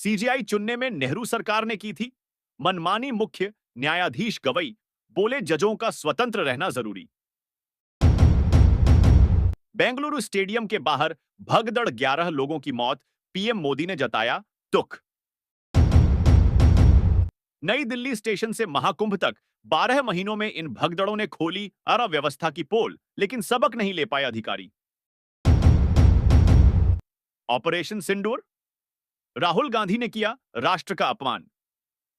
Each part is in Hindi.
सीजेआई चुनने में नेहरू सरकार ने की थी। मनमानी मुख्य न्यायाधीश गवई बोले जजों का स्वतंत्र रहना जरूरी। बेंगलुरु स्टेडियम के बाहर भगदड़ 11 लोगों की मौत, पीएम मोदी ने जताया दुख। नई दिल्ली स्टेशन से महाकुंभ तक 12 महीनों में इन भगदड़ों ने खोली अव्यवस्था की पोल, लेकिन सबक नहीं ले पाए अधिकारी। ऑपरेशन सिंदूर, राहुल गांधी ने किया राष्ट्र का अपमान।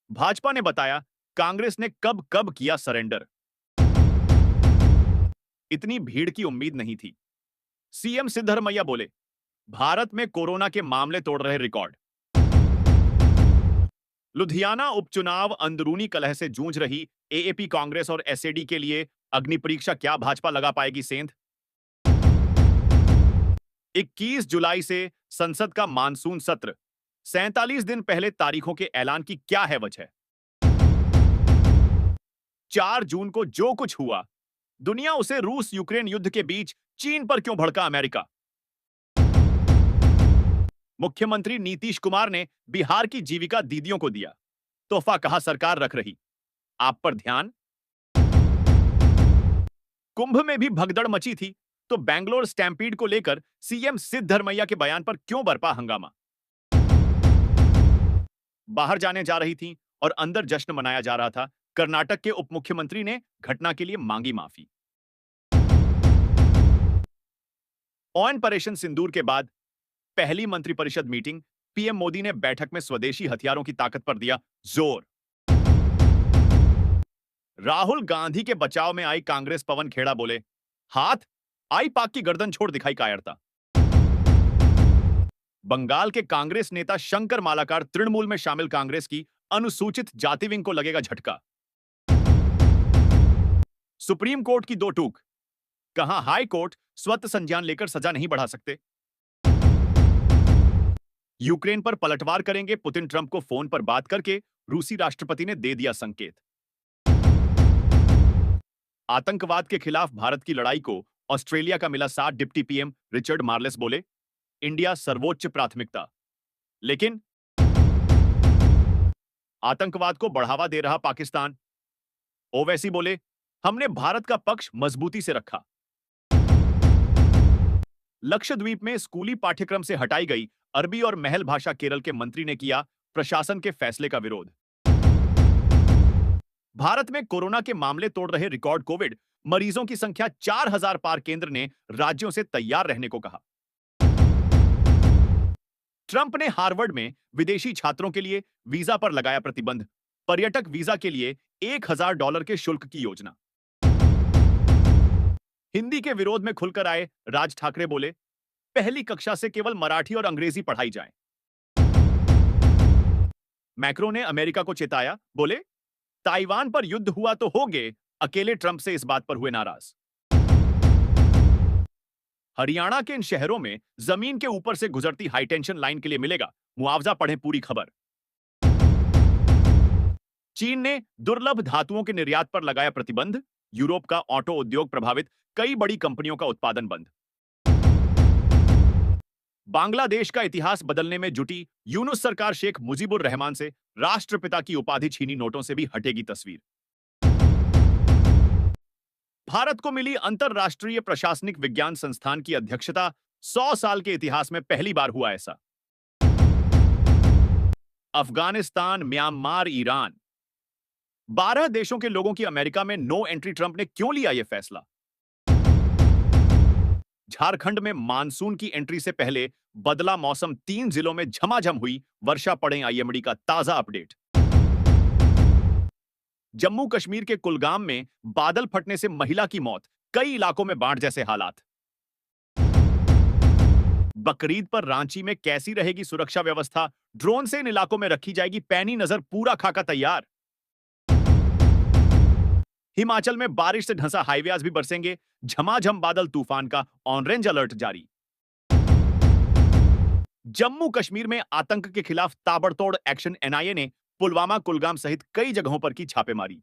भाजपा ने बताया कांग्रेस ने कब कब किया सरेंडर। इतनी भीड़ की उम्मीद नहीं थी। सीएम सिद्धरमैया बोले भारत में कोरोना के मामले तोड़ रहे रिकॉर्ड। लुधियाना उपचुनाव अंदरूनी कलह से जूझ रही एएपी कांग्रेस और एसएडी के लिए अग्नि परीक्षा, क्या भाजपा लगा पाएगी सेंध? 21 जुलाई से संसद का मानसून सत्र, 47 दिन पहले तारीखों के ऐलान की क्या है वजह? 4 जून को जो कुछ हुआ, दुनिया उसे रूस यूक्रेन युद्ध के बीच चीन पर क्यों भड़का अमेरिका? मुख्यमंत्री नीतीश कुमार ने बिहार की जीविका दीदियों को दिया तोहफा, कहा सरकार रख रही, आप पर ध्यान। कुंभ में भी भगदड़ मची थी, तो बेंगलोर स्टैंपीड को लेकर सीएम सिद्धरमैया के बयान पर क्यों बरपा हंगामा? बाहर जाने जा रही थी और अंदर जश्न मनाया जा रहा था। कर्नाटक के उप मुख्यमंत्री ने घटना के लिए मांगी माफी। ऑपरेशन सिंदूर के बाद पहली मंत्रिपरिषद मीटिंग, पीएम मोदी ने बैठक में स्वदेशी हथियारों की ताकत पर दिया जोर। राहुल गांधी के बचाव में आई कांग्रेस, पवन खेड़ा बोले हाथ आई पाक की गर्दन छोड़ दिखाई कायरता। बंगाल के कांग्रेस नेता शंकर मालाकार तृणमूल में शामिल कांग्रेस की अनुसूचित जाति विंग को लगेगा झटका। सुप्रीम कोर्ट की दो टूक, कहा हाई कोर्ट स्वत संज्ञान लेकर सजा नहीं बढ़ा सकते। यूक्रेन पर पलटवार करेंगे पुतिन, ट्रंप को फोन पर बात करके रूसी राष्ट्रपति ने दे दिया संकेत। आतंकवाद के खिलाफ भारत की लड़ाई को ऑस्ट्रेलिया का मिला साथ, डिप्टी पीएम रिचर्ड मार्लेस बोले इंडिया सर्वोच्च प्राथमिकता, लेकिन आतंकवाद को बढ़ावा दे रहा पाकिस्तान। ओवैसी बोले हमने भारत का पक्ष मजबूती से रखा। लक्षद्वीप में स्कूली पाठ्यक्रम से हटाई गई अरबी और महल भाषा, केरल के मंत्री ने किया प्रशासन के फैसले का विरोध। भारत में कोरोना के मामले तोड़ रहे रिकॉर्ड, कोविड मरीजों की संख्या 4000 पार, केंद्र ने राज्यों से तैयार रहने को कहा। ट्रंप ने हार्वर्ड में विदेशी छात्रों के लिए वीजा पर लगाया प्रतिबंध, पर्यटक वीजा के लिए $1000 के शुल्क की योजना। हिंदी के विरोध में खुलकर आए राज ठाकरे बोले पहली कक्षा से केवल मराठी और अंग्रेजी पढ़ाई जाए। मैक्रो ने अमेरिका को चेताया, बोले ताइवान पर युद्ध हुआ तो होगे, अकेले ट्रंप से इस बात पर हुए नाराज। हरियाणा के इन शहरों में जमीन के ऊपर से गुजरती हाईटेंशन लाइन के लिए मिलेगा मुआवजा, पढ़ें पूरी खबर। चीन ने दुर्लभ धातुओं के निर्यात पर लगाया प्रतिबंध, यूरोप का ऑटो उद्योग प्रभावित, कई बड़ी कंपनियों का उत्पादन बंद। बांग्लादेश का इतिहास बदलने में जुटी यूनुस सरकार, शेख मुजीबुर रहमान से राष्ट्रपिता की उपाधि छीनी, नोटों से भी हटेगी तस्वीर। भारत को मिली अंतरराष्ट्रीय प्रशासनिक विज्ञान संस्थान की अध्यक्षता, 100 साल के इतिहास में पहली बार हुआ ऐसा। अफगानिस्तान, म्यांमार, ईरान, 12 देशों के लोगों की अमेरिका में नो एंट्री, ट्रंप ने क्यों लिया यह फैसला? झारखंड में मानसून की एंट्री से पहले बदला मौसम, 3 जिलों में झमाझम हुई वर्षा, पड़े आईएमडी का ताजा अपडेट। जम्मू कश्मीर के कुलगाम में बादल फटने से महिला की मौत, कई इलाकों में बाढ़ जैसे हालात। बकरीद पर रांची में कैसी रहेगी सुरक्षा व्यवस्था, ड्रोन से इन इलाकों में रखी जाएगी पैनी नजर, पूरा खाका तैयार। हिमाचल में बारिश से ढंसा हाईवे, आज भी बरसेंगे झमाझम बादल, तूफान का ऑरेंज अलर्ट जारी। जम्मू कश्मीर में आतंक के खिलाफ ताबड़तोड़ एक्शन, एनआईए ने पुलवामा, कुलगाम सहित कई जगहों पर की छापेमारी।